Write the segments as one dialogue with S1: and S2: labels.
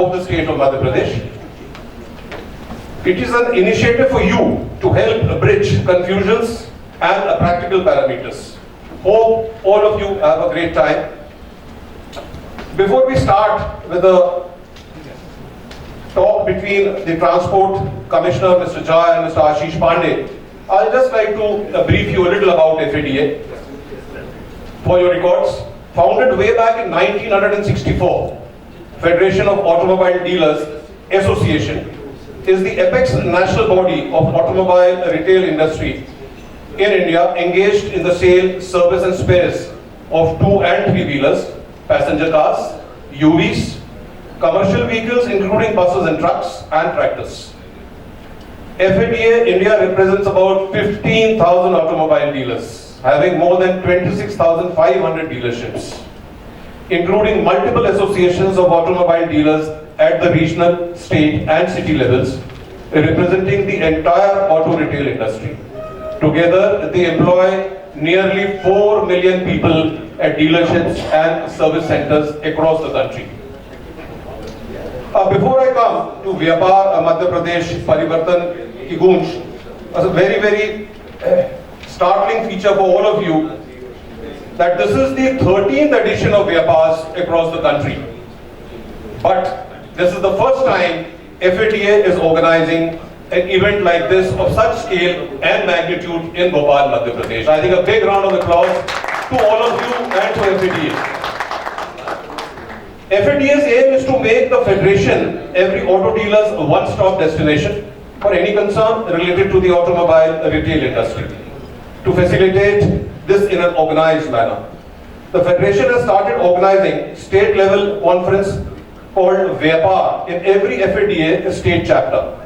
S1: of the state of Madhya Pradesh. It is an initiative for you to help bridge confusions and practical parameters. Hope all of you have a great time. Before we start with the talk between the Transport Commissioner Mr. Jha and Mr. Ashish Pandey, I'll just like to brief you a little about FADA. For your records, founded way back in 1964, Federation of Automobile Dealers Association is the apex national body of automobile retail industry in India, engaged in the sale, service and spares of 2 and 3 wheelers, passenger cars, UVs, commercial vehicles including buses and trucks and tractors. FADA India represents about 15,000 automobile dealers, having more than 26,500 dealerships, including multiple associations of automobile dealers at the regional, state and city levels, representing the entire auto retail industry. Together, they employ nearly 4 million people at dealerships and service centers across the country. Before I come to Vyapar Madhya Pradesh Parivartan Ki Gunj, a very startling feature for all of you, that this is the 13th edition of Vyapars across the country. But this is the first time FADA is organizing an event like this of such scale and magnitude in Bhopal, Madhya Pradesh. I think a big round of applause to all of you and to FADA. FADA's aim is to make the Federation every auto dealer's one-stop destination for any concern related to the automobile retail industry. To facilitate this in an organized manner, the Federation has started organizing state-level conference called Vyapar in every FADA state chapter.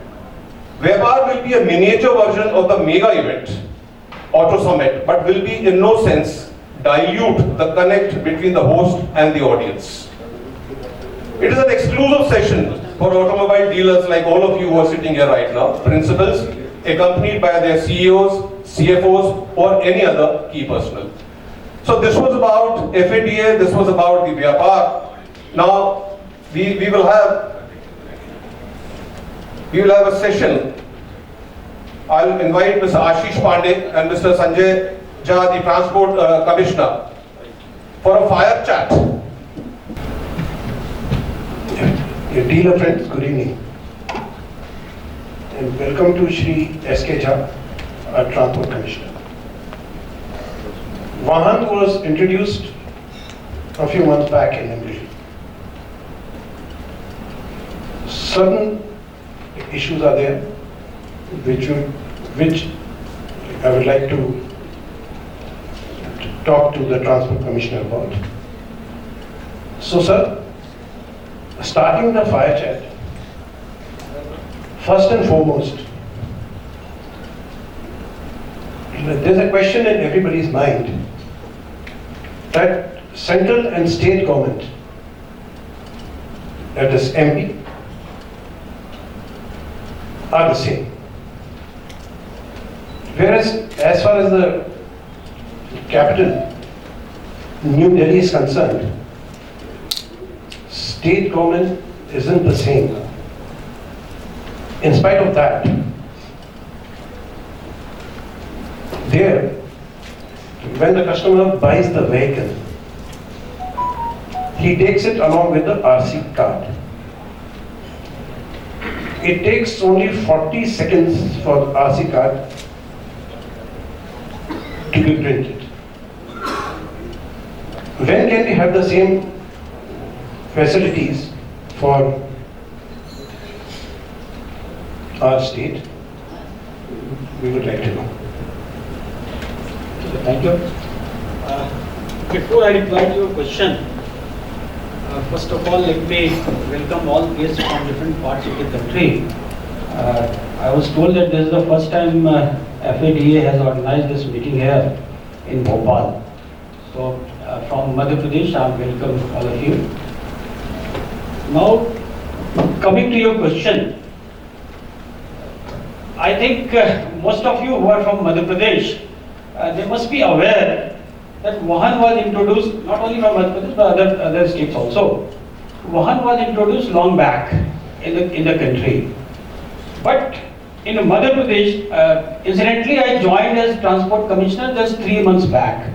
S1: Vyapar will be a miniature version of the mega event, Auto Summit, but will be in no sense dilute the connect between the host and the audience. It is an exclusive session for automobile dealers like all of you who are sitting here right now, principals, accompanied by their CEOs, CFOs, or any other key personnel. So this was about FADA, this was about the Vyapar. Now, we will have a session. I'll invite Mr. Ashish Pandey and Mr. Sanjay Jha, the Transport Commissioner, for a fire chat.
S2: Dealer friends, good evening. And welcome to Shri S.K. Jha, our Transport Commissioner. Vahan was introduced a few months back in English. Certain issues are there which I would like to talk to the Transport Commissioner about. So, sir, starting the fire chat, first and foremost, there's a question in everybody's mind that central and state government, that is MP, are the same. Whereas, as far as the capital, New Delhi, is concerned, state government isn't the same. In spite of that, there, when the customer buys the vehicle, he takes it along with the RC card. It takes only 40 seconds for the RC card to be printed. When can we have the same facilities for our state? We would like to know.
S3: Thank you. Before I reply to your question, first of all, let me welcome all guests from different parts of the country. I was told that this is the first time FADA has organized this meeting here in Bhopal. So, from Madhya Pradesh, I welcome all of you. Now, coming to your question, I think most of you who are from Madhya Pradesh, they must be aware that Vahan was introduced not only from Madhya Pradesh but other states also. Vahan was introduced long back in the country. But in Madhya Pradesh, incidentally, I joined as Transport Commissioner just 3 months back.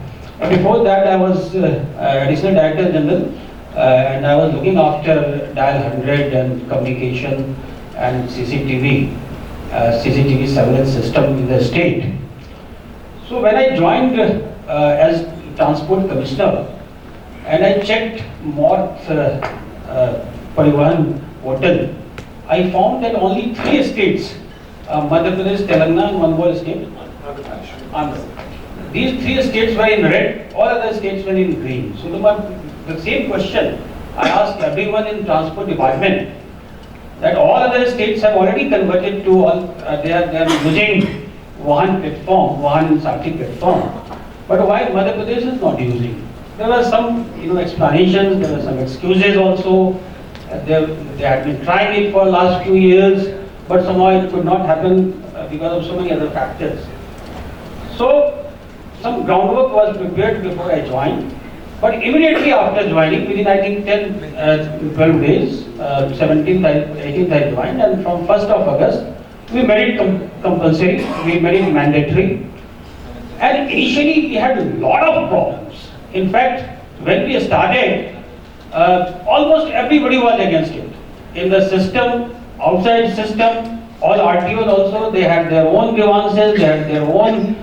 S3: Before that, I was Additional Director General, and I was looking after Dial 100 and communication and CCTV surveillance system in the state. So when I joined as Transport Commissioner, and I checked North Parivahan portal, I found that only 3 states, Madhya Pradesh, Telangana, and one more state, Andhra. These 3 states were in red, all other states were in green. So the same question I asked everyone in Transport Department, that all other states have already converted to they are using Vahan platform, Vahan Sati platform. But why Madhya Pradesh is not using? There were some explanations, there were some excuses also. They had been trying it for the last few years, but somehow it could not happen because of so many other factors. So some groundwork was prepared before I joined, but immediately after joining, within I think 12 days, 17th, 18th I joined, and from 1st of August, we made it compulsory, we made it mandatory. And initially we had a lot of problems. In fact, when we started, almost everybody was against it. In the system, outside system, all RTOs also, they had their own grievances, they had their own,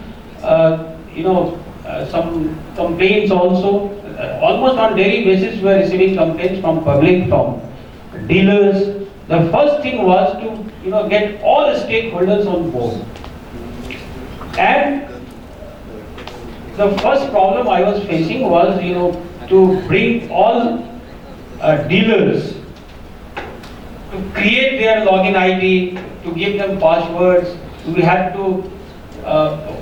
S3: some complaints also. Almost on daily basis, we were receiving complaints from public, from dealers. The first thing was to, get all the stakeholders on board. And the first problem I was facing was, to bring all dealers to create their login ID, to give them passwords. We had to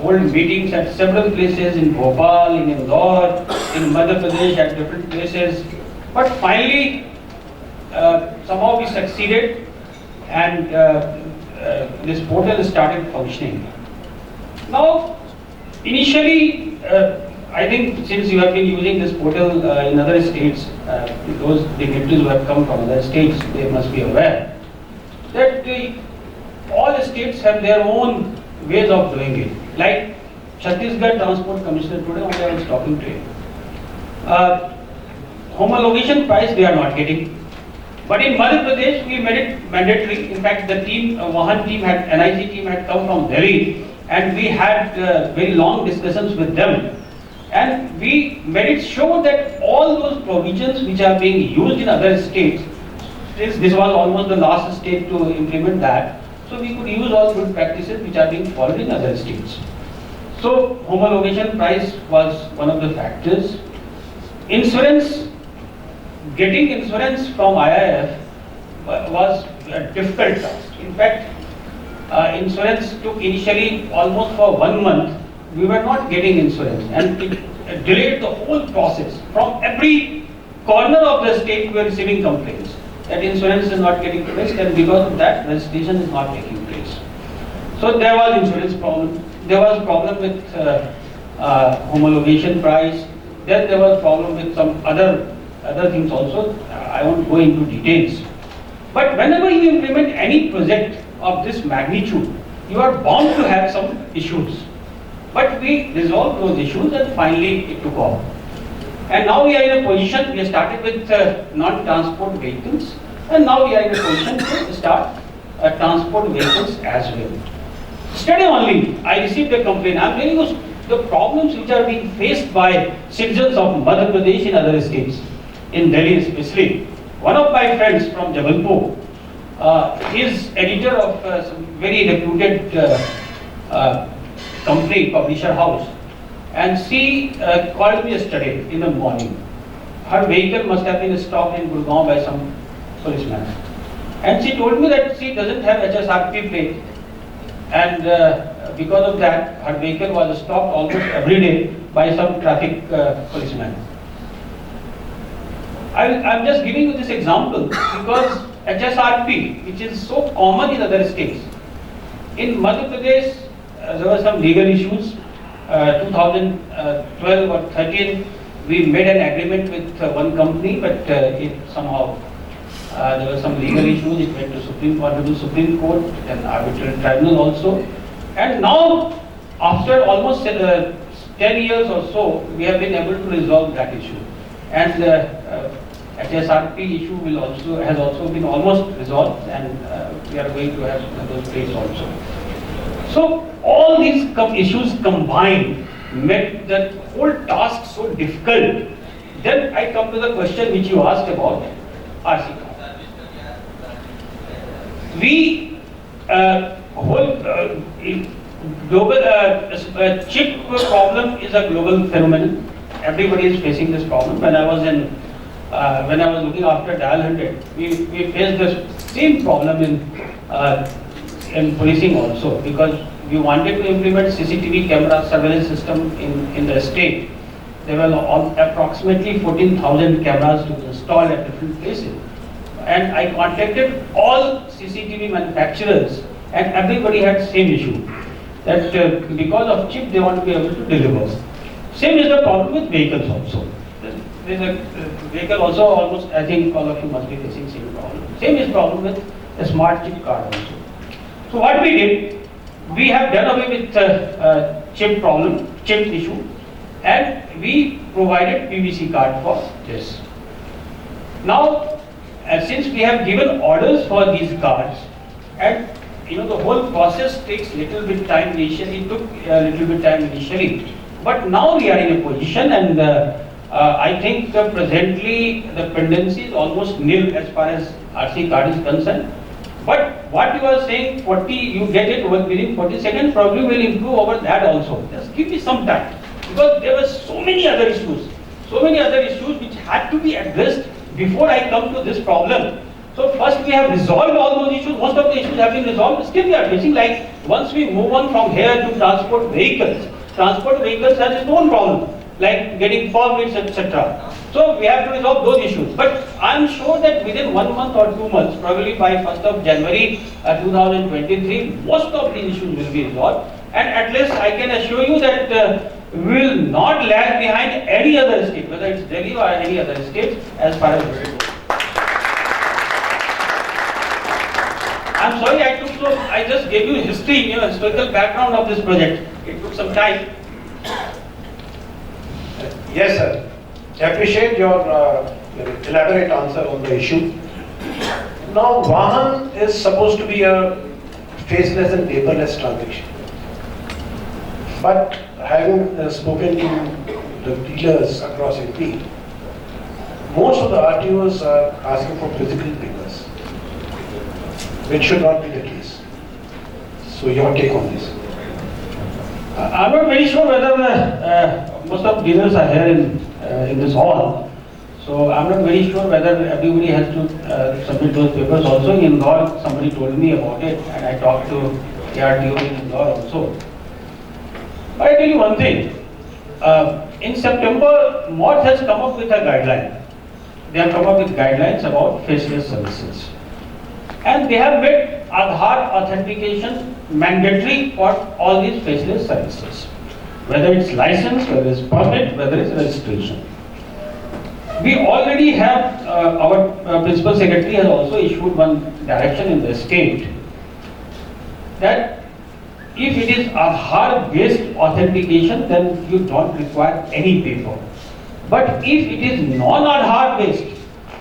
S3: hold meetings at several places in Bhopal, in Indore, in Madhya Pradesh, at different places. But finally, somehow we succeeded, and this portal started functioning. Now, initially, I think since you have been using this portal in other states, those dignitaries who have come from other states, they must be aware that all states have their own ways of doing it. Like Chhattisgarh Transport Commissioner today, only I was talking to him. Homologation price they are not getting. But in Madhya Pradesh, we made it mandatory. In fact, the team, Vahan team NIC team had come from Delhi, and we had very long discussions with them. And we made it sure that all those provisions which are being used in other states, this was almost the last state to implement that, so we could use all good practices which are being followed in other states. So homologation price was one of the factors. Insurance, getting insurance from IIF was a difficult task. In fact, insurance took initially almost for 1 month. We were not getting insurance, and it delayed the whole process. From every corner of the state, we were receiving complaints that insurance is not getting placed, and because of that, registration is not taking place. So there was insurance problem. There was problem with homologation price. Then there was problem with some other things also. I won't go into details. But whenever you implement any project of this magnitude, you are bound to have some issues. But we resolved those issues, and finally it took off. And now we are in a position, we started with non-transport vehicles, and now we are in a position to start transport vehicles as well. Yesterday only, I received a complaint. I am telling you the problems which are being faced by citizens of Madhya Pradesh in other states, in Delhi especially. One of my friends from Jabalpur, he is editor of some very reputed company, publisher house, and she called me yesterday in the morning. Her vehicle must have been stopped in Gurgaon by some policeman, and she told me that she doesn't have HSRP plate, and because of that, her vehicle was stopped almost every day by some traffic policeman. I'm just giving you this example because HSRP, which is so common in other states, in Madhya Pradesh, there were some legal issues. 2012 or 13, we made an agreement with one company, but it somehow There were some legal issues. It went to Supreme Court, then arbitral tribunal also. And now, after almost 10 years or so, we have been able to resolve that issue. And HSRP issue has also been almost resolved, and we are going to have those placed also. So all these issues combined made the whole task so difficult. Then I come to the question which you asked about RC card. We global chip problem is a global phenomenon. Everybody is facing this problem. When I was looking after Dial 100, we faced the same problem in policing also, because we wanted to implement CCTV camera surveillance system in the state. There were approximately 14,000 cameras to install at different places. And I contacted all CCTV manufacturers, and everybody had same issue, that because of chip they want to be able to deliver. Same is the problem with vehicles also. There's a vehicle also, almost, I think all of you must be facing same problem. Same is problem with a smart chip card also. So what we did, we have done away with chip issue, and we provided PVC card for this. Now, since we have given orders for these cards, and the whole process takes little bit time initially, it took a little bit time initially, but now we are in a position, and I think presently the pendency is almost nil as far as RC card is concerned. But what you are saying, you get it within 40 seconds, probably will improve over that also. Just give me some time, because there were so many other issues which had to be addressed before I come to this problem. So first we have resolved all those issues. Most of the issues have been resolved. Still we are facing, like, once we move on from here to transport vehicles has its own problem, like getting permits, etc. So we have to resolve those issues. But I am sure that within 1 month or 2 months, probably by 1st of January 2023, most of these issues will be resolved. And at least I can assure you that we will not lag behind any other state, whether it's Delhi or any other state, as far as this goes. I'm sorry I just gave you history, historical background of this project. It took some time.
S2: Yes, sir. I appreciate your elaborate answer on the issue. Now, Vahan is supposed to be a faceless and paperless transaction. But having spoken to the dealers across MP, most of the RTOs are asking for physical papers, which should not be the case. So your take on this?
S3: I'm not very sure whether most of dealers are here in this hall. So I'm not very sure whether everybody has to submit those papers also. In Indore, somebody told me about it, and I talked to ARTO in Indore also. But I tell you one thing. In September, MOT has come up with a guideline. They have come up with guidelines about faceless services. And they have made Aadhaar authentication mandatory for all these faceless services. Whether it's license, whether it's permit, whether it's registration. We already have, our Principal Secretary has also issued one direction in the state that if it is Aadhaar based authentication, then you don't require any paper. But if it is non-Aadhaar based,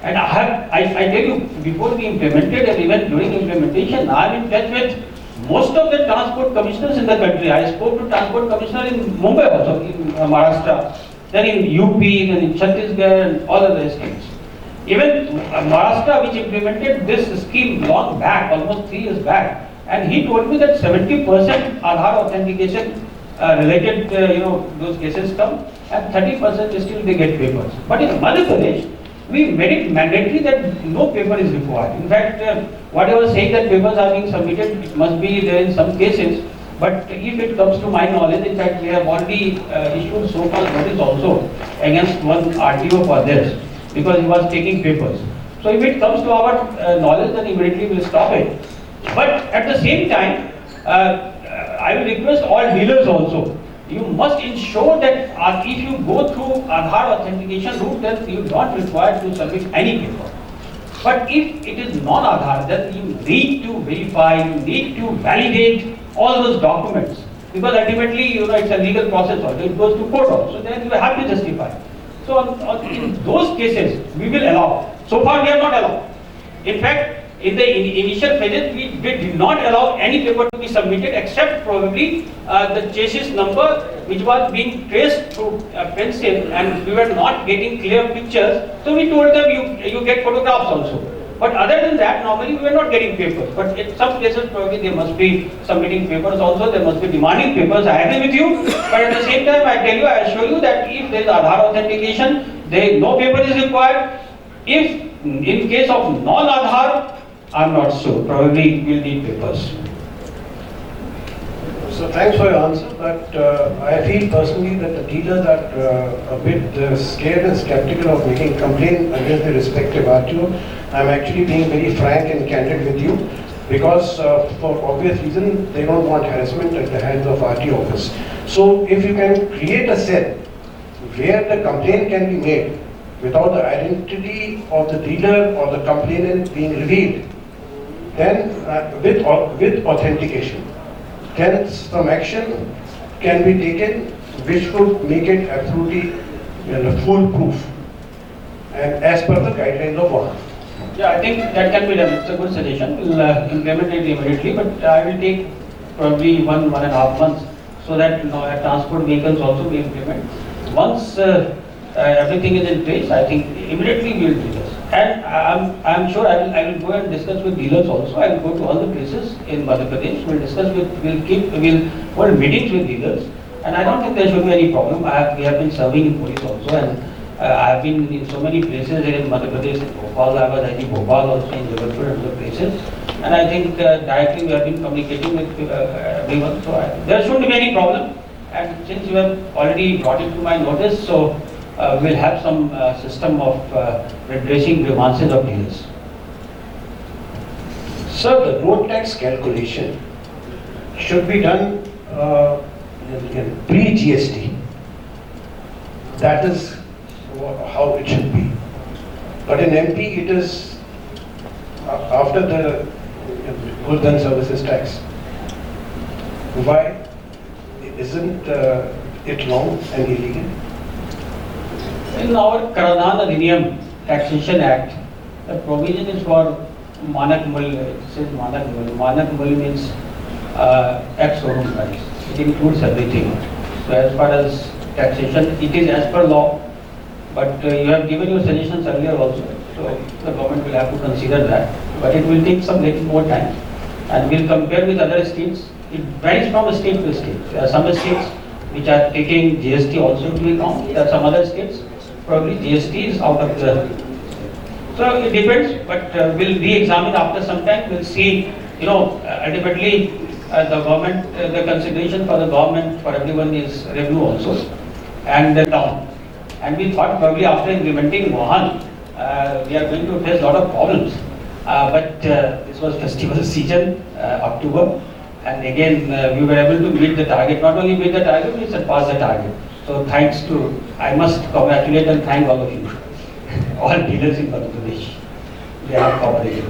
S3: and I tell you, before we implemented and even during implementation, I am in touch with most of the transport commissioners in the country. I spoke to transport commissioner in Mumbai also, in Maharashtra, then in UP, then in Chhattisgarh and all other states. Even Maharashtra, which implemented this scheme long back, almost 3 years back, and he told me that 70% Aadhaar authentication related, those cases come, and 30% still they get papers. But in Madhya Pradesh, we made it mandatory that no paper is required. In fact, what I was saying that papers are being submitted, it must be there in some cases. But if it comes to my knowledge, in fact, we have already issued so-called notice also against one RTO for this, because he was taking papers. So if it comes to our knowledge, then immediately we will stop it. But at the same time, I will request all dealers also, you must ensure that if you go through Aadhaar authentication route, then you are not required to submit any paper. But if it is non-Aadhaar, then you need to verify, you need to validate all those documents. Because ultimately, it's a legal process also, it goes to court also, then you have to justify. So in those cases, we will allow. So far we have not allowed. In fact, in the initial phases, we did not allow any paper to be submitted except probably the chassis number which was being traced through pencil, and we were not getting clear pictures. So we told them you get photographs also. But other than that, normally we were not getting papers. But in some places probably they must be submitting papers also, they must be demanding papers. I agree with you. But at the same time, I assure you that if there is Aadhaar authentication, no paper is required. If in case of non-Aadhaar, I'm not sure. Probably we'll need papers.
S2: So thanks for your answer, but I feel personally that the dealers are a bit scared and skeptical of making complaint against the respective RTO. I'm actually being very frank and candid with you because for obvious reason they don't want harassment at the hands of RTO office. So if you can create a cell where the complaint can be made without the identity of the dealer or the complainant being revealed, then with authentication, then some action can be taken which would make it absolutely foolproof and as per the guidelines of ONA.
S3: Yeah, I think that can be done. It's a good suggestion. We'll implement it immediately, but I will take probably 1.5 months so that transport vehicles also be implemented. Once everything is in place, I think immediately we will do this. And I'm sure I will go and discuss with dealers also. I will go to all the places in Madhya Pradesh. We'll hold meetings with dealers, and I don't think there should be any problem. We have been serving in police also, and I have been in so many places in Madhya Pradesh, in Bhopal. I was in Bhopal also, in Jabalpur and other places, and I think directly we have been communicating with everyone. So there shouldn't be any problem. And since you have already brought it to my notice, so we'll have some system of redressing grievances of dealers.
S2: Sir, the road tax calculation should be done in pre-GST. That is how it should be. But in MP, it is after the goods and services tax. Why isn't it wrong and illegal?
S3: In our Karadan Adhiniyam Taxation Act, the provision is for Manak Mul. It says Manak Mul. Manak Mul means ex-showroom price. It includes everything. So as far as taxation, it is as per law. But you have given your suggestions earlier also. So the government will have to consider that. But it will take some little more time. And we'll compare with other states. It varies from state to state. There are some states which are taking GST also into account. There are some other states probably GST is out of the. So it depends, but we'll re-examine after some time. We'll see, ultimately the government, the consideration for the government, for everyone is revenue also, and down. And we thought probably after implementing Mohan, we are going to face a lot of problems. But this was festival season, October, and again we were able to meet the target. Not only meet the target, we surpassed the target. So thanks to, I must congratulate and thank all of you, all dealers in Madhya Pradesh. They have cooperated.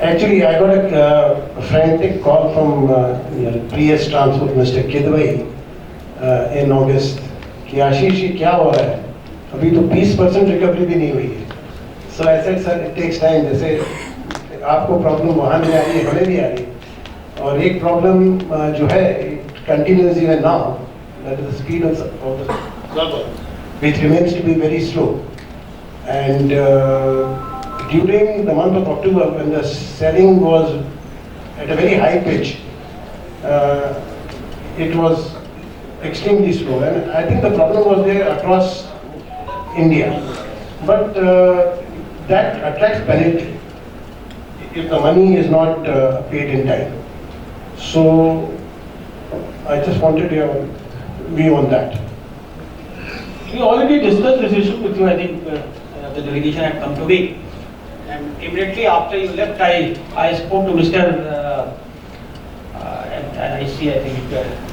S2: Actually, I got a frantic call from PS Transport, Mr. Kidwai, in August. कि आशीष ये क्या हो रहा है? अभी तो 20% recovery भी नहीं हुई है. So I said, sir, it takes time. जैसे आपको प्रॉब्लम वहाँ भी आ रही है, हमें भी आ रही है. और एक प्रॉब्लम जो है, it continues even now. That is the speed of the server, which remains to be very slow. And during the month of October, when the selling was at a very high pitch, it was extremely slow. And I think the problem was there across India. But that attracts penalty if the money is not paid in time. So I just wanted your view on that.
S3: We already discussed this issue with you. I think the delegation had come to me, and immediately after you left, I spoke to Mr. And I see, I think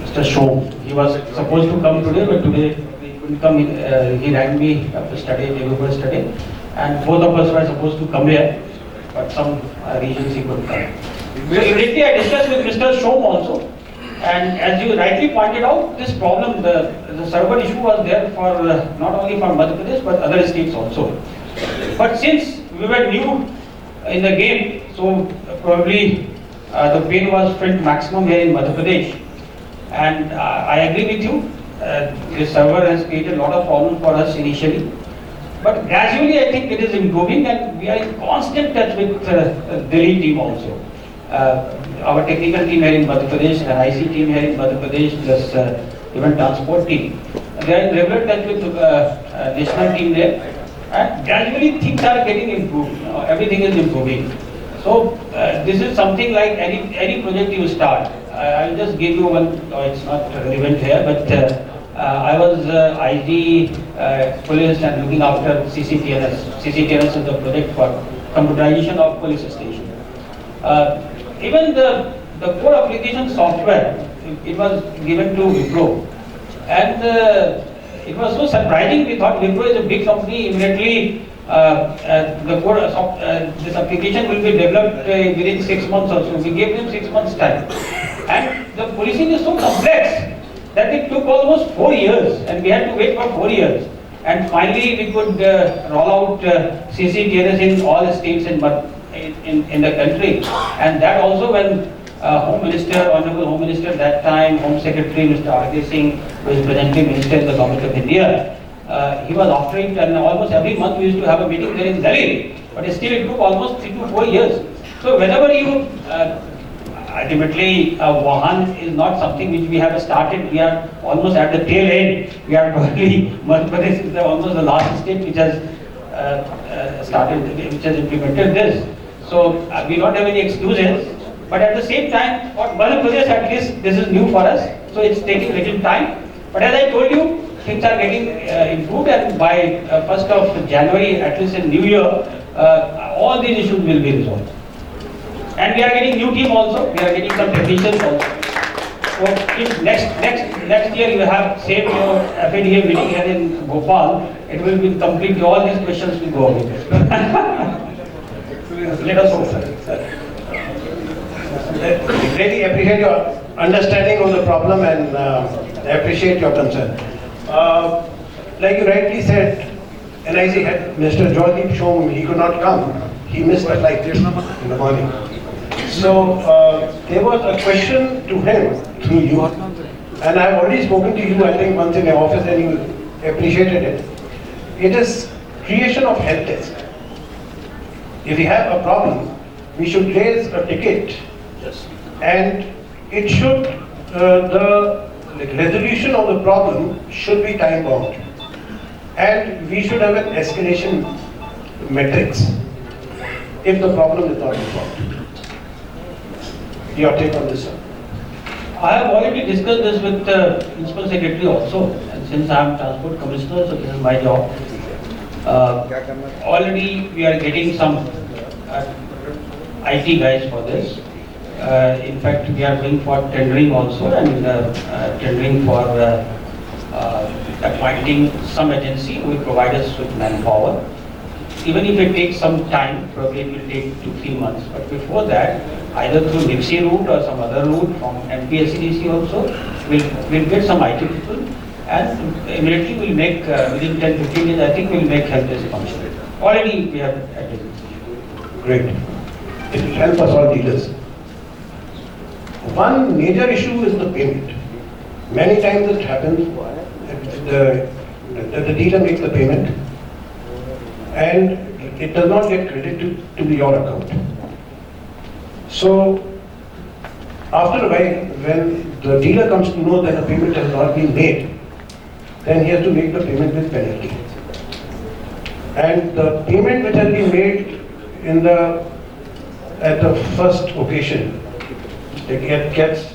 S3: Mr. Shaw. He was supposed to come today, but today he couldn't come. He rang me after study, day before study, and both of us were supposed to come here, but some reasons he couldn't come. So immediately I discussed with Mr. Shom also, and as you rightly pointed out, this problem, the server issue was there for not only for Madhya Pradesh but other states also. But since we were new in the game, so probably the pain was felt maximum here in Madhya Pradesh. And I agree with you, this server has created a lot of problems for us initially. But gradually I think it is improving, and we are in constant touch with Delhi team also. Our technical team here in Madhya Pradesh, and IC team here in Madhya Pradesh, plus even transport team. They are in regular touch with national team there. And gradually things are getting improved. Everything is improving. So this is something like any project you start. I'll just give you one. It's not relevant here, but I was IG police and looking after CCTNS. CCTNS is the project for computerization of police station. Even the core application software, it was given to Wipro, and it was so surprising. We thought Wipro is a big company. Immediately, the core this application will be developed within 6 months or so. We gave them 6 months time, and the policing is so complex that it took almost 4 years, and we had to wait for 4 years. And finally, we could roll out CCTNS in all states in the country, and that also when Home Minister, Honorable Home Minister at that time, Home Secretary Mr. R.K. Singh, who is presently Minister in the Government of India, he was after it, and almost every month we used to have a meeting there in Delhi, but still it took almost 3 to 4 years. So whenever you, ultimately Vahan is not something which we have started, we are almost at the tail end. We are probably, Madhya Pradesh is almost the last state which has started, which has implemented this. So we don't have any excuses, but at the same time, for Madhya Pradesh at least this is new for us, so it's taking little time. But as I told you, things are getting improved, and by 1st of January, at least in New Year, all these issues will be resolved. And we are getting new team also, we are getting some technicians also. So if next year you have same FADA meeting here in Bhopal, it will be completely, all these questions will go away. Let us hope, sir.
S2: I really appreciate your understanding of the problem, and I appreciate your concern. Like you rightly said, NIC had Mr. Joydeep Shom, he could not come. He missed the flight in the morning. So there was a question to him through you, and I have already spoken to you, I think once in the office, and you appreciated it. It is creation of help desk. If we have a problem, we should raise a ticket, and it should, the resolution of the problem should be time bound, and we should have an escalation matrix if the problem is not resolved. Your take on this, sir?
S3: I have already discussed this with the Principal Secretary also, and since I am Transport Commissioner, so this is my job. Already we are getting some IT guys for this. In fact, we are going for tendering also, and tendering for appointing some agency who will provide us with manpower. Even if it takes some time, probably it will take 2-3 months. But before that, either through NIPSI route or some other route from MPSCDC also, we'll get some IT people, and immediately we'll make, within 10-15 days, I think we'll make help desk functional. Already we have added.
S2: Great. It will help us all dealers. One major issue is the payment. Many times it happens that the dealer makes the payment and it does not get credited to your account. So after a while, when the dealer comes to know that the payment has not been made, then he has to make the payment with penalty. And the payment which has been made at the first occasion, it gets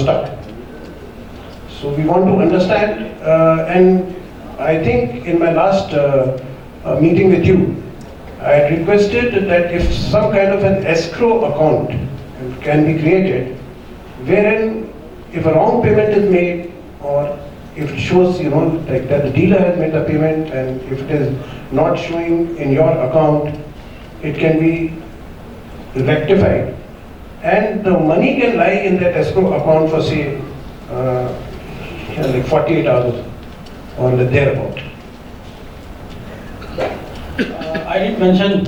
S2: stuck. So we want to understand, and I think in my last meeting with you, I had requested that if some kind of an escrow account can be created, wherein if a wrong payment is made or if it shows, like that the dealer has made the payment, and if it is not showing in your account, it can be rectified, and the money can lie in that escrow account for say, like 48 hours or thereabout.
S3: I did mention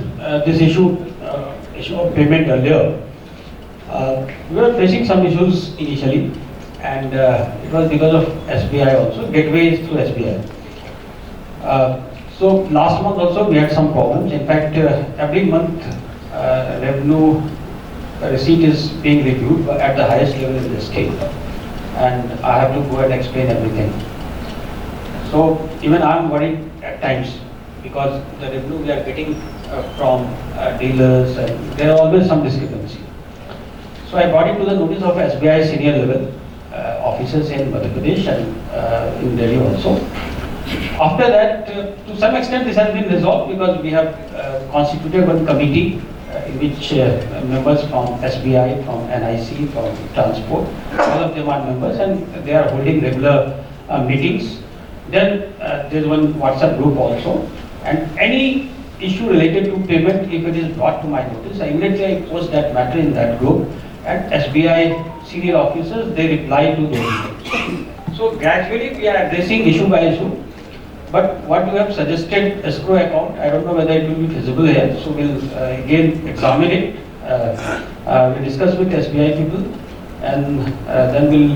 S3: this issue of payment earlier. We were facing some issues initially, and it was because of SBI also, gateways to SBI. So last month also we had some problems. In fact, every month revenue receipt is being reviewed at the highest level in the state, and I have to go and explain everything. So even I am worried at times, because the revenue we are getting from dealers, and there are always some discrepancy. So I brought it to the notice of SBI senior level officers in Madhya Pradesh and in Delhi also. After that, to some extent this has been resolved, because we have constituted one committee in which members from SBI, from NIC, from transport, all of them are members, and they are holding regular meetings. Then there is one WhatsApp group also, and any issue related to payment, if it is brought to my notice, I immediately post that matter in that group, and SBI senior officers, they reply to those emails. So gradually we are addressing issue by issue. But what you have suggested, escrow account, I don't know whether it will be feasible here. So we'll again examine it. We'll discuss with SBI people, and then we'll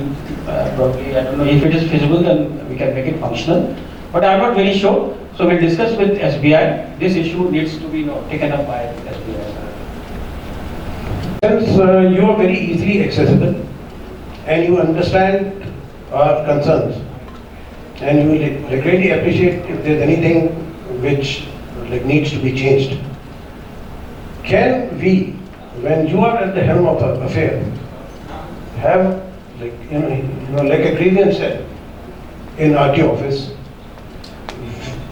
S3: probably, I don't know if it is feasible, then we can make it functional. But I'm not very sure. So we'll discuss with SBI. This issue needs to be taken up by SBI.
S2: Since you are very easily accessible and you understand our concerns, and you will greatly appreciate if there is anything which needs to be changed, can we, when you are at the helm of the affair, have like a grievance cell in RTO office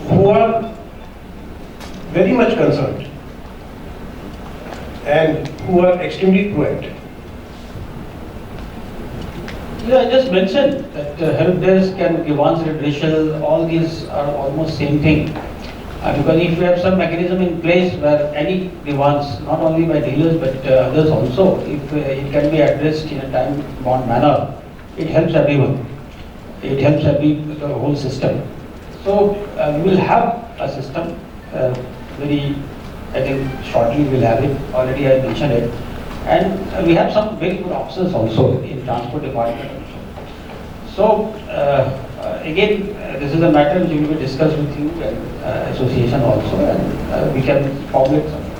S2: who are very much concerned and who are extremely proactive?
S3: Yeah, I just mentioned that help desk and advance redressal, all these are almost same thing. Because if you have some mechanism in place where any grievance, not only by dealers but others also, if it can be addressed in a time-bound manner, it helps everyone. It helps the whole system. So we will have a system I think shortly we'll have it. Already I mentioned it. And we have some very good officers also in transport department also. So again, this is a matter which will be discussed with you and association also, and we can formulate something.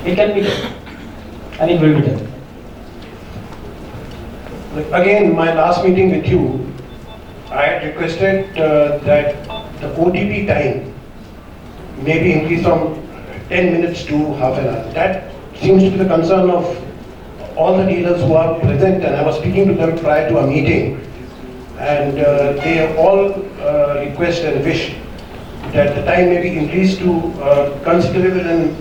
S3: It can be done, and it will be done.
S2: Again, my last meeting with you, I had requested that the OTP time may be increased from 10 minutes to half an hour. That seems to be the concern of all the dealers who are present, and I was speaking to them prior to a meeting, and they all request and wish that the time may be increased to considerable and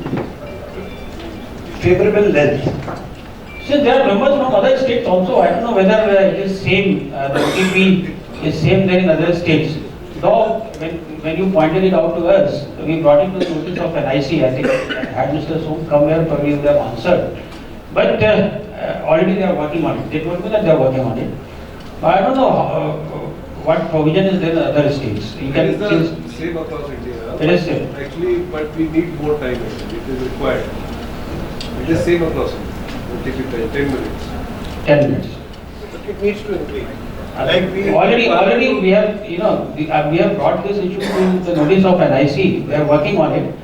S2: favorable length.
S3: So there are members from other states also. I don't know whether it is same, the OTP is same there in other states. Though when you pointed it out to us, we brought it to the notice of NIC. I think had Mr. Soom come here, probably we would have answered. But already they are working on it. They told me that they are working on it. But I don't know what provision is there in other states. You can
S4: it is the same across India.
S3: It is same.
S4: Actually, but we need more time. It is required. It is same across India. It will take 10 minutes.
S3: 10 minutes.
S2: It needs to increase.
S3: Already we have, we have brought this issue to the notice of NIC. They are working on it.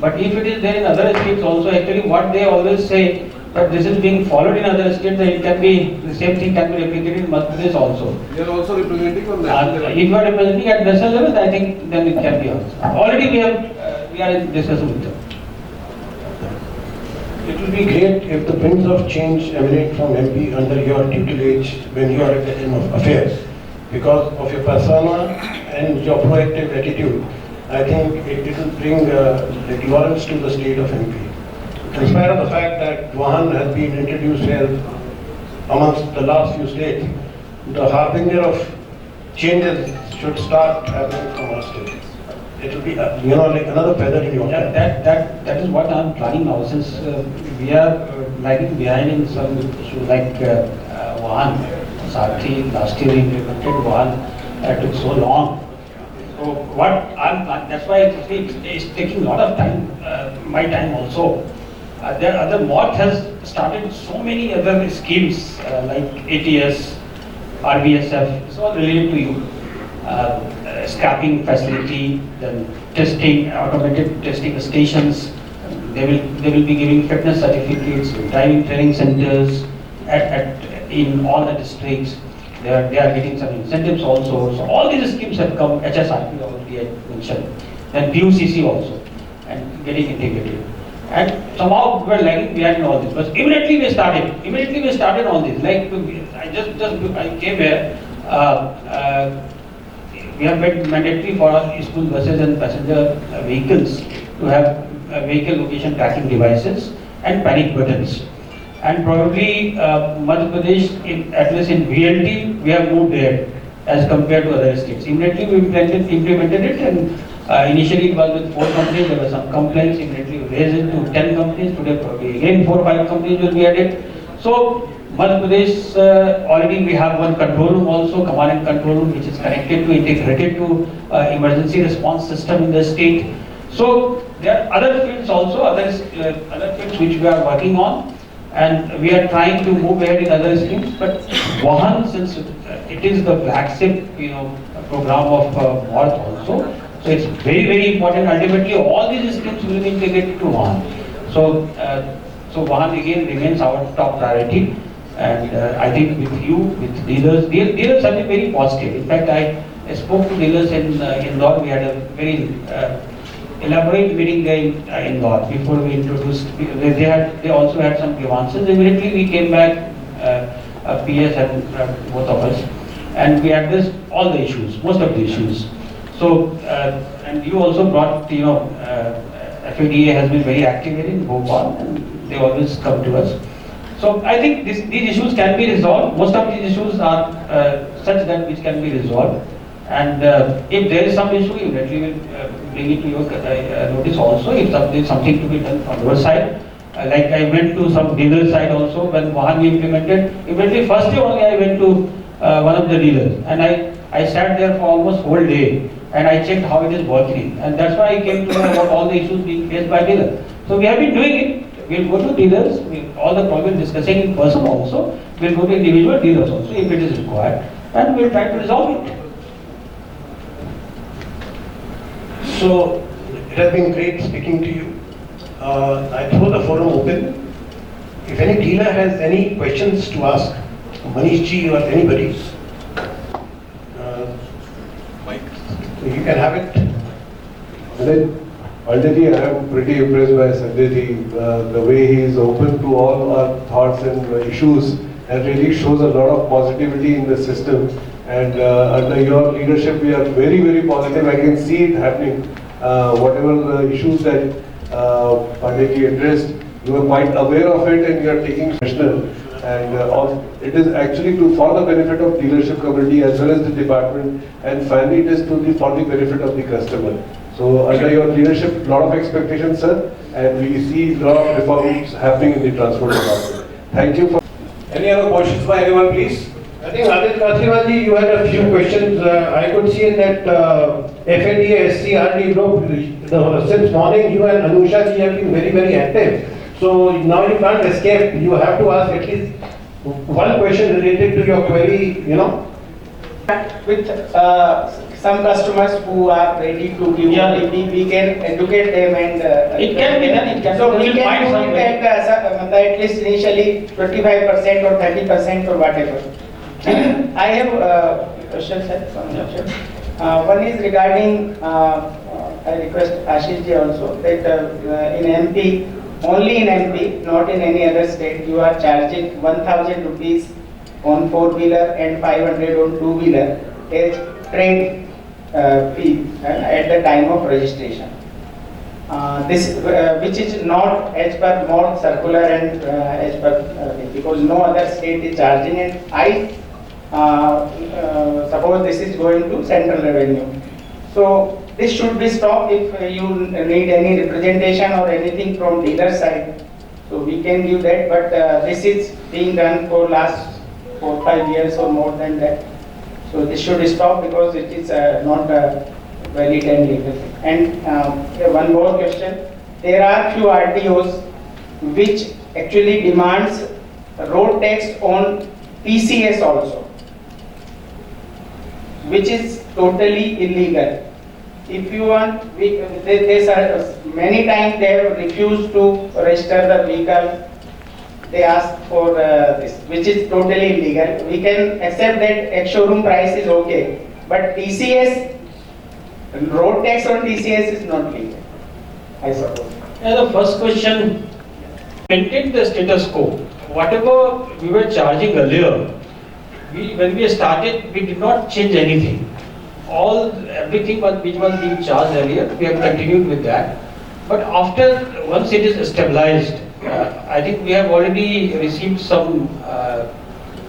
S3: But if it is there in other states also, actually what they always say, that this is being followed in other states, that it can be, the same thing can be replicated in Madhya Pradesh also.
S4: You are also representing on national level.
S3: If you are representing at national level, I think then it can be also. Already we are in discussion with them.
S2: It will be great if the winds of change emanate from MP under your tutelage when you are at the helm of affairs. Because of your persona and your proactive attitude, I think it will bring laurels to the state of MP. In spite of the fact that Vahan has been introduced here amongst the last few states, the harbinger of changes should start happening from our state. It will be, like another feather in your
S3: Yeah,
S2: cap.
S3: that is what I'm planning now, since we are lagging behind in some issues like Vahan, Sarthi, last year implemented Vahan, took so long. So what I'm planning, that's why it's taking a lot of time, my time also. There other MOT has started so many other schemes like ATS, RBSF, it's all related to you. Scrapping facility, then testing, automated testing stations. They will be giving fitness certificates, driving training centers in all the districts. They are getting some incentives also. So all these schemes have come. HSRP already I mentioned, then PUCC also, and getting integrated. And somehow we were lagging behind all this. But immediately we started all this. Like I came here. We have made mandatory for our school buses and passenger vehicles to have vehicle location tracking devices and panic buttons. And probably Madhya Pradesh, at least in VLT, we have moved there as compared to other states. Immediately we implemented it, and initially it was with 4 companies. There were some complaints. Immediately we raised it to 10 companies. Today probably again 4 or 5 companies will be added. So Madhya Pradesh, already we have one control room also, command and control room, which is integrated to emergency response system in the state. So there are other fields also, other fields which we are working on, and we are trying to move ahead in other schemes. But Vahan, since it is the flagship, program of MORTH also, so it's very, very important. Ultimately, all these schemes will be integrated to Vahan. So Vahan again remains our top priority. And I think with you, with dealers have been very positive. In fact, I spoke to dealers in Indore. We had a very elaborate meeting there in Indore before we introduced. They also had some grievances. Immediately we came back, PS and both of us, and we addressed all the issues, most of the issues. So, and you also brought, FADA has been very active in Bhopal, and they always come to us. So I think these issues can be resolved. Most of these issues are such that which can be resolved. And if there is some issue, immediately will bring it to your notice also. If there is something to be done from your side, like I went to some dealer side also when Vahan we implemented. Immediately first day only I went to one of the dealers, and I sat there for almost whole day, and I checked how it is working. And that's why I came to know about all the issues being faced by dealers. So we have been doing it. We'll go to dealers, all the problems discussing in person also, we'll go to individual dealers also if it is required, and we'll try to resolve it.
S2: So it has been great speaking to you. I throw the forum open. If any dealer has any questions to ask, Manish ji or anybody, you can have it.
S4: And then, already I am pretty impressed by Sanjay ji, the way he is open to all our thoughts and issues, and really shows a lot of positivity in the system. And under your leadership, we are very, very positive. I can see it happening. Whatever the issues that Pandey ji addressed, you are quite aware of it, and you are taking national. And it is actually for the benefit of dealership community as well as the department, and finally it is for the benefit of the customer. So under your leadership, lot of expectations, sir, and we see lot of reforms happening in the transport department. Thank you for.
S1: Any other questions by anyone, please?
S2: I think Adil Kasriwal, you had a few questions. I could see in that FADA SCRD group, since morning you and Anusha ji have been very, very active. So now you can't escape. You have to ask at least one question related to your query,
S5: With some customers who are ready to give OTP, we can educate them and
S3: it can be done.
S5: So we
S3: We'll find
S5: can do it at least initially 25% or 30% or whatever. I have a question, sir. One is regarding, I request Ashish ji also, that in MP, only in MP, not in any other state, you are charging 1,000 rupees on 4-wheeler and 500 on 2-wheeler as trade fee at the time of registration. This which is not as per MORTH circular and as per because no other state is charging, and I suppose this is going to central revenue. So this should be stopped. If you need any representation or anything from dealer side, so we can give that, but this is being done for last 4-5 years or more than that. So this should stop because it is not valid and legal. And one more question. There are few RTOs which actually demands road tax on TCS also, which is totally illegal. If you want, many times they have refused to register the vehicle. They ask for this, which is totally illegal. We can accept that ex-showroom price is okay, but TCS, road tax on TCS is not legal, I suppose.
S3: Yeah, the first question, maintain the status quo. Whatever we were charging earlier, when we started, we did not change anything. Everything which was being charged earlier, we have continued with that. But after, once it is stabilized, I think we have already received some,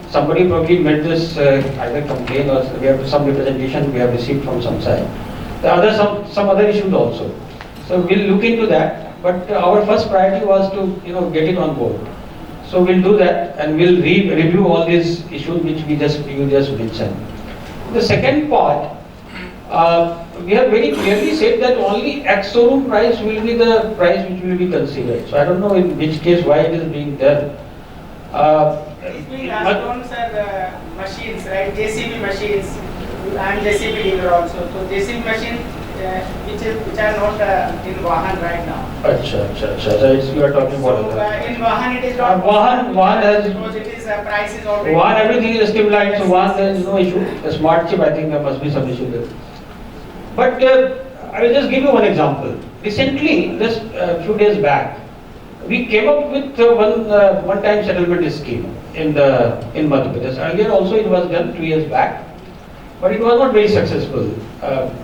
S3: somebody probably made this either complaint or we have some representation we have received from some side. Some other issues also. So we'll look into that. But our first priority was to get it on board. So we'll do that and we'll review all these issues which you just mentioned. The second part, we have very clearly said that only ex-showroom price will be the price which will be considered. So I don't know in which case why it is being done.
S5: It's being asked on machines, right? JCB machines. I am JCB dealer also. So JCB machines which are not in Vahan right now.
S3: So you are talking about
S5: in Vahan it is not.
S3: Vahan has,
S5: because it is price is already.
S3: Vahan everything is stabilized, so Vahan there is no issue. The smart chip, I think there must be some issue there. But I will just give you one example. Recently, just a few days back, we came up with one-time settlement scheme in Madhya Pradesh. Earlier also it was done 2 years back, but it was not very successful.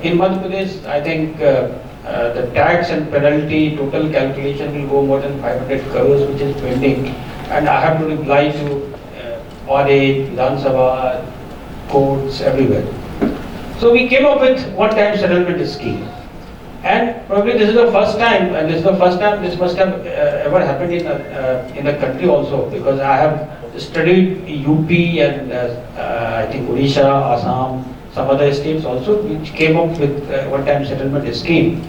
S3: In Madhya Pradesh, I think the tax and penalty total calculation will go more than 500 crores, which is pending, and I have to reply to audit, Vidhan Sabha, courts, everywhere. So we came up with one-time settlement scheme, and probably this is the first time, and this must have ever happened in the country also, because I have studied UP and I think Odisha, Assam, some other states also, which came up with one-time settlement scheme.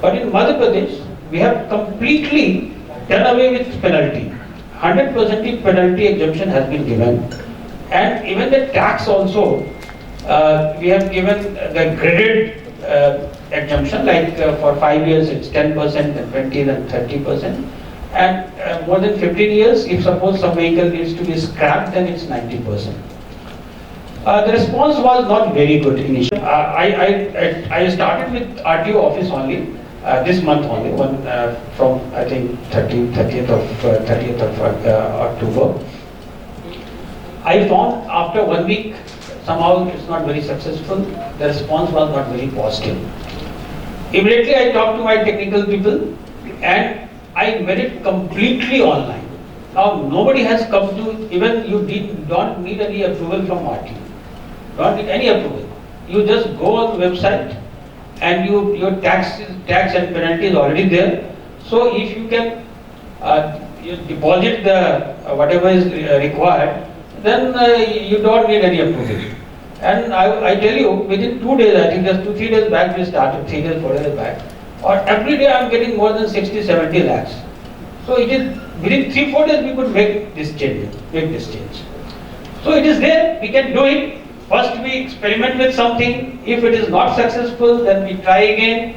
S3: But in Madhya Pradesh, we have completely done away with penalty. 100% penalty exemption has been given, and even the tax also. We have given the graded exemption, like for 5 years it's 10%, then 20%, then 30%, and more than 15 years, if suppose some vehicle needs to be scrapped, then it's 90%. The response was not very good initially. I started with RTO office only this month only, from I think 30th of October. I found after 1 week. Somehow it's not very successful. The response was not very positive. Immediately I talked to my technical people and I made it completely online. Now nobody has come to, even you don't need any approval from RTO. Don't need any approval. You just go on the website and your tax and penalty is already there. So if you can you deposit the whatever is required, then you don't need any approval. And I tell you, within 2 days, I think just 2-3 days back we started, 3 days, 4 days back, or every day I am getting more than 60-70 lakhs. So it is within 3-4 days we could make this change. So it is there, we can do it. First we experiment with something. If it is not successful, then we try again.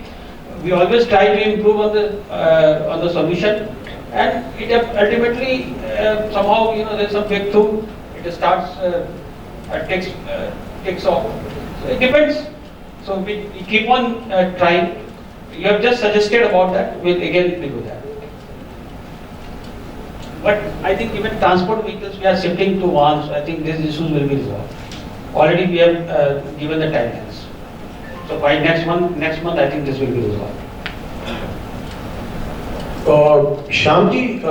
S3: We always try to improve on the solution, and it ultimately somehow there is some breakthrough. It starts, takes off. So it depends. So we keep on trying. You have just suggested about that. We'll again do that. But I think even transport vehicles we are shifting to vans. I think these issues will be resolved. Already we have given the timelines. So by next month I think this will be resolved.
S2: Shyamji,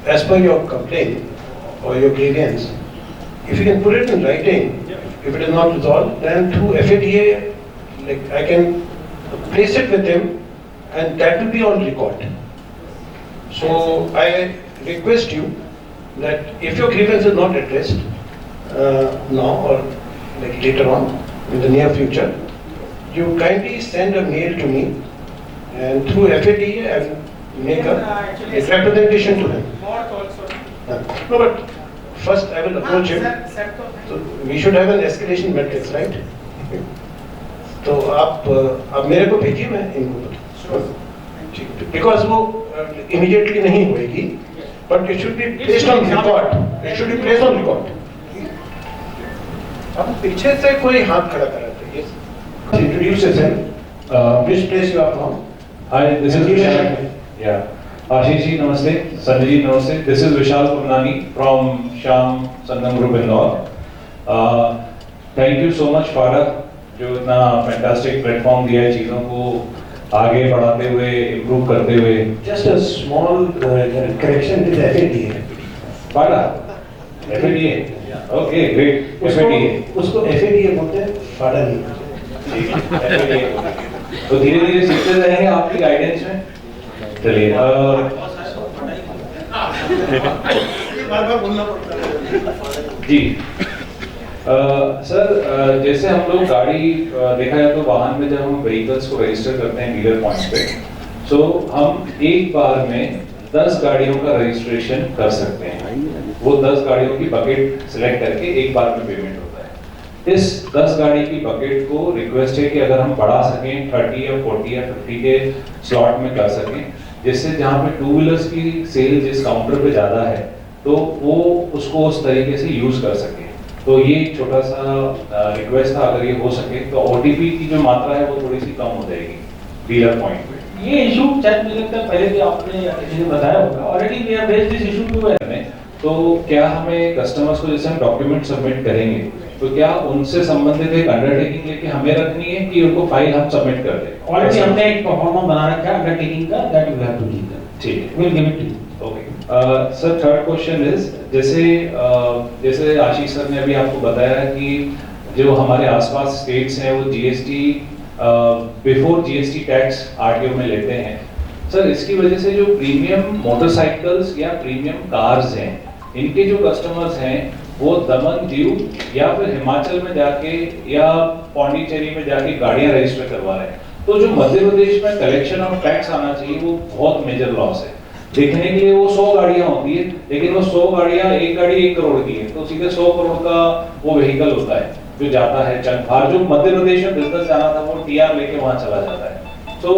S2: as per your complaint or your grievance, if you can put it in writing, if it is not resolved, then through FADA, like I can place it with him, and that will be on record. So I request you that if your grievance is not addressed now or like later on in the near future, you kindly send a mail to me, and through FADA I will make a representation to him. No, but first I will approach him. So we should have an escalation matrix, right? तो आप मेरे को भेजिए, मैं इनको because वो immediately नहीं होएगी, but it should be placed on record. It should be placed on record. अब पीछे से कोई हाथ खड़ा कर रहा है. Yes. Introduce yourself. Which place you are from?
S6: Hi, this is Vishal. Yeah. Ashish ji, namaste. Sanjay ji, namaste. This is Vishal Kumnani from Shyam Sangam Group Indore. Thank you so much, Father, जो इतना fantastic platform दिया है चीज़ों को आगे बढ़ाते हुए, improve करते हुए.
S2: Just a small correction with FADA.
S6: Father, FADA. Okay, great. FADA.
S2: उसको FADA बोलते हैं, FADA नहीं.
S6: ठीक है, FADA. तो धीरे-धीरे सीखते रहेंगे आपकी गाइडेंस में. चलिए. जी. सर, जैसे हम लोग गाड़ी देखा जाए तो वाहन में जब हम व्हीकल्स को रजिस्टर करते हैं डीलर पॉइंट्स पे, तो हम एक बार में 10 गाड़ियों का रजिस्ट्रेशन कर सकते हैं. वो 10 गाड़ियों की बकेट सिलेक्ट करके एक बार में पेमेंट होता है. इस 10 गाड़ी की बकेट को रिक्वेस्ट है कि अगर हम बढ़ा सकें 30 या 40 या 50 के स्लॉट में कर सकें, जिससे जहाँ पे 2 व्हीलर्स की सेल जिस काउंटर पे ज़्यादा है तो वो उसको उस तरीके से यूज़ कर सके. तो ये एक छोटा सा रिक्वेस्ट था, अगर ये हो सके तो OTP की जो मात्रा है वो थोड़ी सी कम हो जाएगी डीलर पॉइंट पे.
S3: ये इशू शायद मुझे लगता है पहले भी आपने किसी ने बताया होगा. Already we have raised this issue too.
S6: तो क्या हमें कस्टमर्स को जैसे हम डॉक्यूमेंट सबमिट करेंगे तो क्या उनसे संबंधित एक अंडरटेकिंग लेके हमें रखनी है कि उनको फाइल हम सबमिट कर दें?
S3: ऑलरेडी हमने एक परफॉर्मा बना रखा है अंडरटेकिंग का, that you have to give them.
S6: ठीक है,
S3: will give it to you.
S6: Okay. Sir, third question is, जैसे आशीष सर ने अभी आपको बताया कि जो हमारे आसपास स्टेट्स हैं वो GST before GST tax RTO में लेते हैं. सर, इसकी वजह से जो प्रीमियम मोटरसाइकिल्स या प्रीमियम कार्स हैं, इनके जो कस्टमर्स हैं वो दमन, दीव या फिर हिमाचल में जाके या पौंडीचेरी में जाके गाड़ियां रजिस्टर करवा रहे हैं. तो जो मध्य प्रदेश में कलेक्शन ऑफ टैक्स आना चाहिए वो बहुत मेजर लॉस है. देखने के लिए वो 100 गाड़ियां होती है, लेकिन वो 100 गाड़ियां, एक गाड़ी 1 करोड़ की है, तो सीधे 100 करोड़ का वो व्हीकल होता है जो जाता है चंद. जो मध्य प्रदेश में बिजनेस जाना था वो TR लेके वहां चला जाता है. तो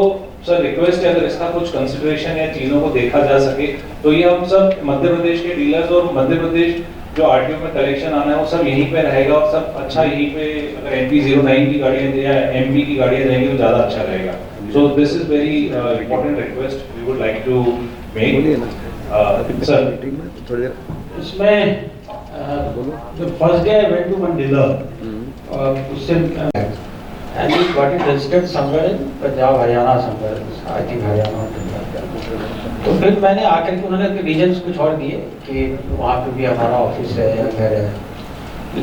S6: सर, रिक्वेस्ट है अगर इसका कुछ कंसिडरेशन या चीजों को देखा जा सके तो ये हम सब मध्य प्रदेश के डीलर्स और मध्य प्रदेश जो RTO में कलेक्शन आना है वो सब यहीं पे रहेगा और सब अच्छा यहीं पे, अगर MP 09 की गाड़ियां या MP की गाड़ियां जाएंगी तो ज्यादा अच्छा रहेगा. So this is very important request we would like to make. Sir,
S3: इसमें the first day I went to one dealer, उससे and he got it registered somewhere in Punjab, Haryana somewhere, I think Haryana or Punjab. तो फिर मैंने आकर के उन्होंने regions कुछ और दिए कि वहाँ पे भी हमारा ऑफिस है या घर है,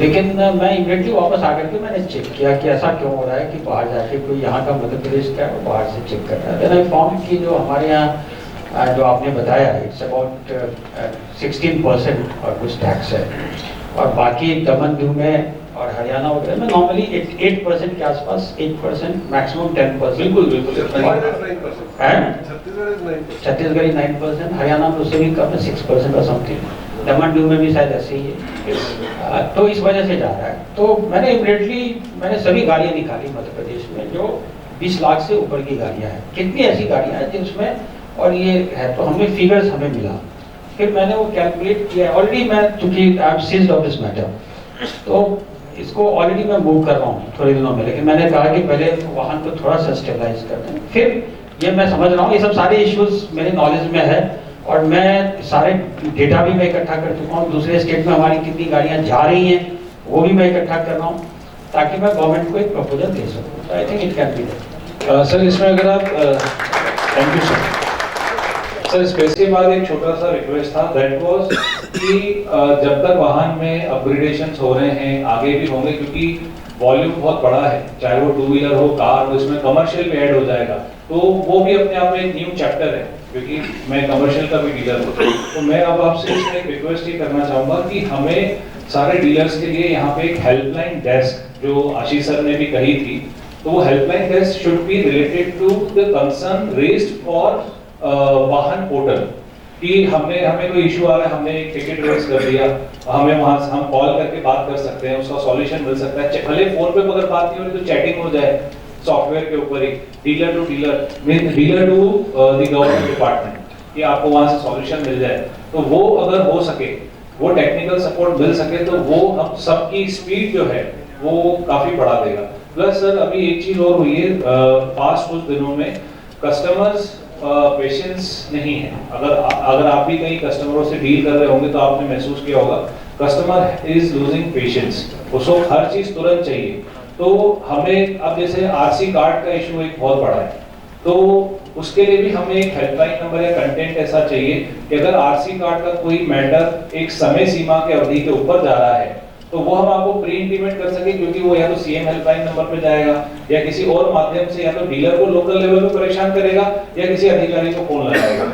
S3: लेकिन मैं इमीडिएटली वापस आकर के मैंने चेक किया कि ऐसा क्यों हो रहा है कि बाहर जाके कोई यहाँ का मध्य प्रदेश का है वो बाहर से चेक कर रहा है. देन आई फाउंड कि जो हमारे यहाँ जो आपने बताया इट्स अबाउट 16% और कुछ टैक्स है, और बाकी दमन दीव में और हरियाणा वगैरह में नॉर्मली 8% के आसपास, 8% मैक्सिमम 10%.
S6: बिल्कुल.
S3: छत्तीसगढ़ 9%, हरियाणा में उससे भी कम है 6% और समथिंग. दमन दीव में भी शायद ऐसे ही है. तो इस वजह से जा रहा है. तो मैंने सभी गाड़ियाँ निकाली मध्य प्रदेश में जो 20 लाख से ऊपर की गाड़ियाँ हैं. कितनी ऐसी गाड़ियाँ हैं जिसमें और ये है, तो हमें फिगर्स हमें मिला. फिर मैंने वो कैलकुलेट किया. ऑलरेडी मैं चूंकि I am seized of this matter, तो इसको ऑलरेडी मैं मूव कर रहा हूँ थोड़े दिनों में, लेकिन मैंने कहा कि पहले वाहन को थोड़ा सा स्टेबलाइज कर दें. फिर ये मैं समझ रहा हूँ ये सब सारे इश्यूज मेरे नॉलेज में है, और मैं सारे डेटा भी मैं इकट्ठा कर चुका हूँ. दूसरे स्टेट में हमारी कितनी गाड़ियाँ जा रही हैं वो भी मैं इकट्ठा कर रहा हूँ, ताकि मैं गवर्नमेंट को एक प्रपोजल दे सकूँ. I think it can be there.
S6: Sir, इसमें अगर आप थैंक यू सर. सर इसके बाद एक छोटा सा रिक्वेस्ट था, दैट वाज कि जब तक वाहन में अपग्रेडेशंस हो रहे हैं, आगे भी होंगे क्योंकि वॉल्यूम बहुत बड़ा है, चाहे वो टू व्हीलर हो, कार हो, इसमें कमर्शियल भी ऐड हो जाएगा, तो वो भी अपने आप में एक न्यू चैप्टर है, क्योंकि मैं कमर्शियल का भी डीलर हूँ। तो मैं अब आपसे इसमें एक रिक्वेस्ट ये करना चाहूँगा कि हमें सारे डीलर्स के लिए यहाँ पे एक हेल्पलाइन डेस्क, जो आशीष सर ने भी कही थी, तो वो helpline desk should be related to the concern raised for Vahan portal, कि हमें कोई इशू आ रहा है, हमने एक टिकट रेज कर दिया, हमें वहां से हम कॉल करके बात कर सकते हैं, उसका सॉल्यूशन मिल सकता है, भले फोन पे अगर बात नहीं हो रही तो चैटिंग हो जाए सॉफ्टवेयर के ऊपर ही, dealer to the government department, कि आपको वहां से सॉल्यूशन मिल जाए। तो वो अगर हो सके, वो टेक्निकल सपोर्ट मिल सके, तो वो हम सबकी स्पीड जो है वो काफी बढ़ा देगा। प्लस सर अभी एक चीज और हुई है, पास्ट कुछ दिनों में कस्टमर्स पेशेंस नहीं है। अगर आप भी कई कस्टमरों से डील कर रहे होंगे तो आपने महसूस किया होगा, कस्टमर इज लूजिंग पेशेंस, उसको हर चीज तुरंत चाहिए। तो हमें अब जैसे आरसी कार्ड का इशू एक बहुत बड़ा है, तो उसके लिए भी हमें एक हेल्पलाइन नंबर या कंटेंट ऐसा चाहिए कि अगर आरसी कार्ड का कोई मैटर एक समय सीमा के अवधि के ऊपर जा रहा है, तो वो हम आपको प्री इंटीमेट कर सके, क्योंकि वो या तो सीएम हेल्पलाइन नंबर पे जाएगा या किसी और माध्यम से, या तो डीलर को लोकल लेवल पे परेशान करेगा या किसी अधिकारी को फोन लगाएगा।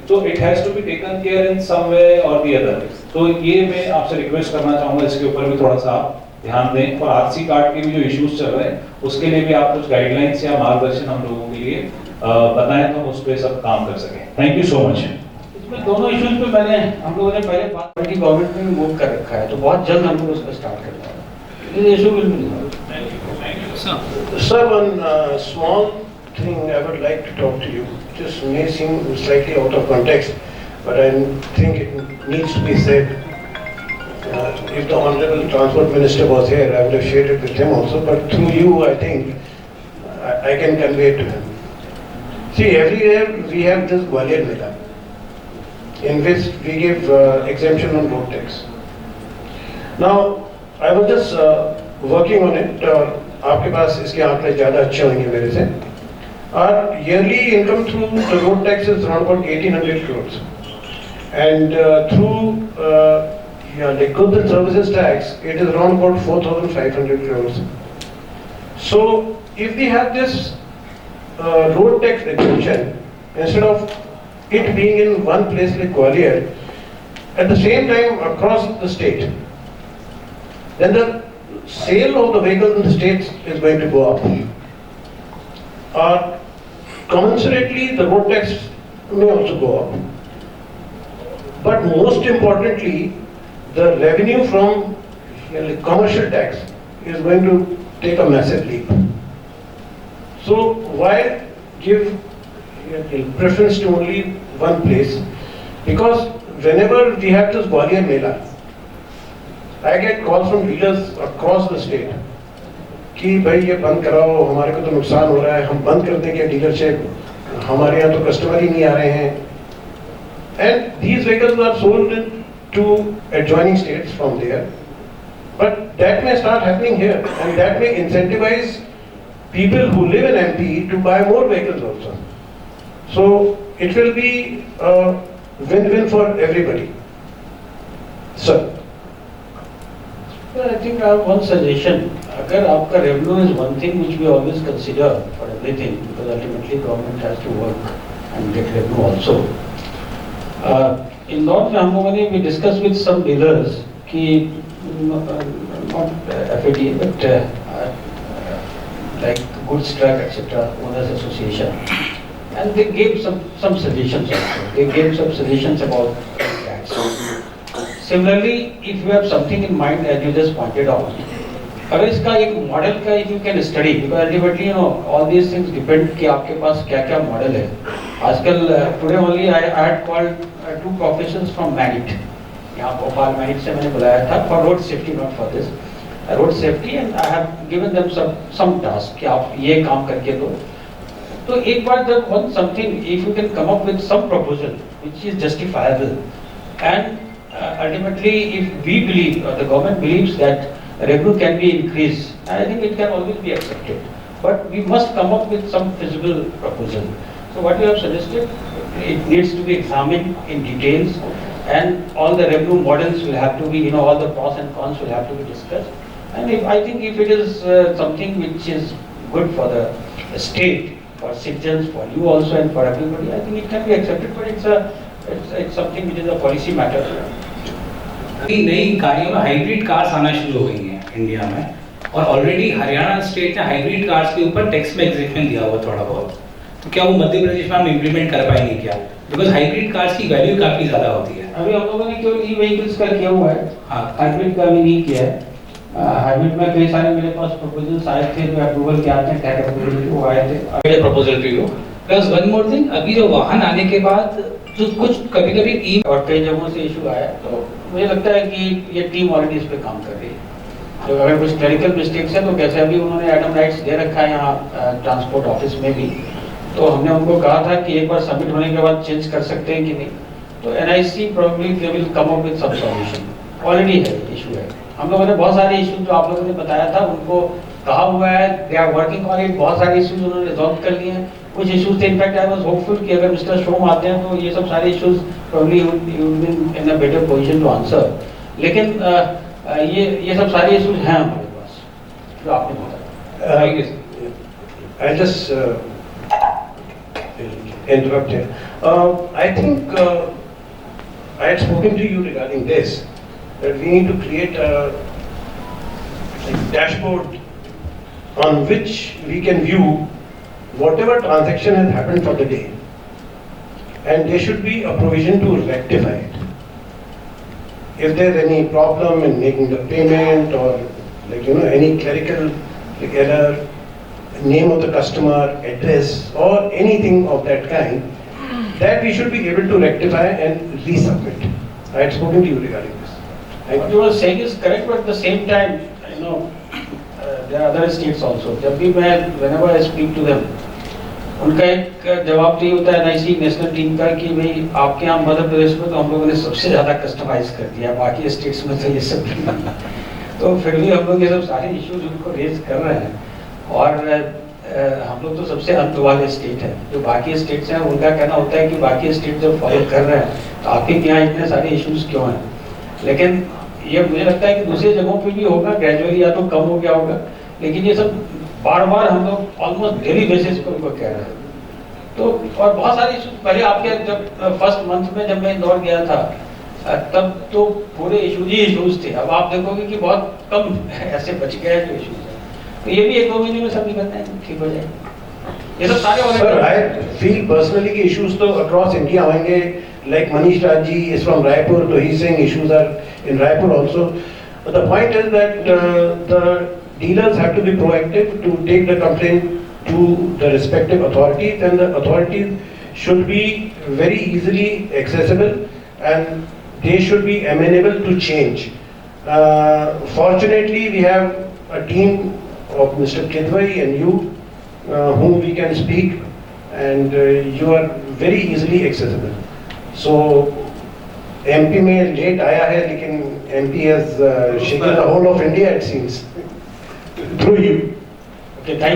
S6: तो it has to be taken care in some way or the other. तो ये मैं आपसे रिक्वेस्ट करना चाहूंगा, इसके ऊपर भी थोड़ा सा आप ध्यान दें, और आरसी कार्ड के भी जो इश्यूज चल रहे हैं उसके लिए भी आप कुछ गाइडलाइंस या मार्गदर्शन हम लोगों के लिए बताएं, तो उस पर सब काम कर सकें। Thank you so much.
S3: इसमें दोनों इश्यूज पे हम लोगों ने पहले बात की, गवर्नमेंट में मूव कर रखा है, तो बहुत जल्द हम लोग उसका स्टार्ट करना है। ये issue will be
S2: Sir, one small thing I would like to talk to you. Just may seem slightly out of context, but I think it needs to be said. If the Honorable Transport Minister was here, I would have shared it with him also, but through you, I think I can convey it to him. See, every year we have this Gwalior Mela, in which we give exemption on road tax. Now, I was just working on it. आपके पास इसके आंकड़े ज़्यादा अच्छे होंगे मेरे से. Our yearly income through the road tax is around about 1,800 crores, and through the goods and services tax, it is around about 4,500 crores. So, if we have this road tax exemption, instead of it being in one place like Gwalior, at the same time across the state, then the sale of the vehicles in the states is going to go up. Commensurately, the road tax may also go up. But most importantly, the revenue from commercial tax is going to take a massive leap. So why give preference to only one place? Because whenever we have this Gwalior Mela, I get calls from dealers across the state कि भाई ये बंद कराओ, हमारे को तो नुकसान हो रहा है, हम बंद कर देंगे डीलरशिप, हमारे यहाँ तो कस्टमर ही नहीं आ रहे हैं. And these vehicles are sold to adjoining states from there. But that may start happening here, and that may incentivize people who live in MP to buy more vehicles also. So it will be a win-win for everybody. Sir.
S3: I think I have one suggestion. अगर आपका revenue is one thing which we always consider for everything, because ultimately government has to work and get revenue also. In North में हम लोगों ने we discussed with some dealers कि not FAD but like goods truck etc. owners association, and they gave some suggestions also. They gave some suggestions about that. Similarly, if you have something in mind, as you just pointed out, अगर इसका एक model का if you can study, because ultimately all these things depend कि आपके पास क्या क्या model है. आजकल today only I had called two professionals from Manit. यहाँ भोपाल Manit से मैंने बुलाया था for road safety, not for this road safety, and I have given them some task कि आप ये काम करके दो. तो एक बार जब one something, if you can come up with some proposal which is justifiable, and ultimately if we believe or the government believes that revenue can be increased, I think it can always be accepted. But we must come up with some feasible proposal. So what you have suggested, it needs to be examined in details, and all the revenue models will have to be, all the pros and cons will have to be discussed. And I think if it is something which is good for the state, for citizens, for you also, and for everybody, I think it can be accepted. But it's something which is a policy matter.
S7: अभी नई गाड़ियों में hybrid cars आना शुरू हो गई हैं India में, और ऑलरेडी हरियाणा स्टेट ने हाइब्रिड कार्स के ऊपर टैक्स में एग्जेम्पशन दिया हुआ थोड़ा बहुत, तो क्या वो मध्य प्रदेश में हम इम्प्लीमेंट कर पाएंगे क्या? बिकॉज हाइब्रिड कार्स की वैल्यू काफी ज्यादा होती है।
S3: अभी हम लोगों ने केवल ई व्हीकल्स का किया हुआ है,
S7: हाँ,
S3: हाइब्रिड का भी नहीं किया है। हाइब्रिड में कई सारे मेरे पास प्रपोजल्स आए थे जो अप्रूवल के आते हैं, टैग अप्रूवल वो आए थे।
S7: मेरा proposal to you, plus one more thing, अभी जो वाहन आने के बाद जो कुछ कभी कभी ई
S3: और कई जगहों से इशू आया, तो मुझे लगता है कि ये टीम ऑलरेडी इस पे काम कर रही है। तो अगर कुछ क्लरिकल मिस्टेक्स है, तो कैसे अभी उन्होंने एडम राइट्स दे रखा है यहाँ ट्रांसपोर्ट ऑफिस में भी, तो हमने उनको कहा था कि एक बार सबमिट होने के बाद चेंज कर सकते हैं कि नहीं। तो NIC probably they will come up with some solution, already है इशू है। हम लोगों ने बहुत सारे इशू जो आप लोगों ने बताया था उनको कहा हुआ है, they are working on it. बहुत सारे इश्यूज उन्होंने रिजॉल्व कर लिए हैं, कुछ इश्यूज थे इनफैक्ट आई वाज होपफुल कि अगर मिस्टर शोम आते हैं तो ये सब सारे issues probably you will be in a better position to answer. लेकिन ये सब सारे इश्यूज हैं हमारे पास जो आपने बताया।
S2: I just interrupt here. I think I had spoken to you regarding this, that we need to create a dashboard on which we can view whatever transaction has happened for the day, and there should be a provision to rectify it. If there's any problem in making the payment, or any clerical error, name of the customer, address, or anything of that kind, that we should be able to rectify and resubmit. I had spoken to you regarding this.
S3: What you were saying is correct, but at the same time, there are other states also. जब भी मैं whenever I speak to them, उनका एक जवाब तो ये होता है NIC नेशनल टीम का कि भाई आपके यहाँ मध्य प्रदेश में तो हम लोगों ने सबसे ज़्यादा कस्टमाइज कर दिया, बाकी स्टेट्स में तो ये सब नहीं। तो फिर भी हम लोग ये सब सारे इश्यूज उनको रेज कर रहे हैं, और हम लोग तो सबसे अंत वाले स्टेट हैं। जो बाकी स्टेट्स हैं उनका कहना होता है कि बाकी स्टेट जब फॉलो कर रहे हैं तो आपके यहाँ इतने सारे इश्यूज क्यों हैं। लेकिन ये मुझे लगता है कि दूसरी जगहों पे भी होगा, ग्रेजुअली या तो कम हो गया होगा, लेकिन ये सब बार बार हम लोग ऑलमोस्ट डेली बेसिस पर उनको कह रहे हैं। तो और बहुत सारे इशूज पहले आपके जब फर्स्ट मंथ में जब मैं इंदौर गया था तब तो पूरे इशूज ही इशूज थे। अब आप देखोगे कि बहुत कम ऐसे बच गए हैं जो इशूज हैं, तो ये भी 1-2 महीने में सब निकलते हैं, ठीक हो जाएगा। ये सब सारे
S2: Sir, I feel personally कि issues तो across India होंगे, like Manish Raj ji is from Raipur, so he's saying issues are in Raipur also. But the point is that the dealers have to be proactive to take the complaint to the respective authorities, and the authorities should be very easily accessible, and they should be amenable to change. Fortunately, we have a team of Mr. Kidwai and you, whom we can speak, and you are very easily accessible. So MP में late आया है, लेकिन MP has shaken the whole of India, it seems, through you.
S3: Okay, thank you.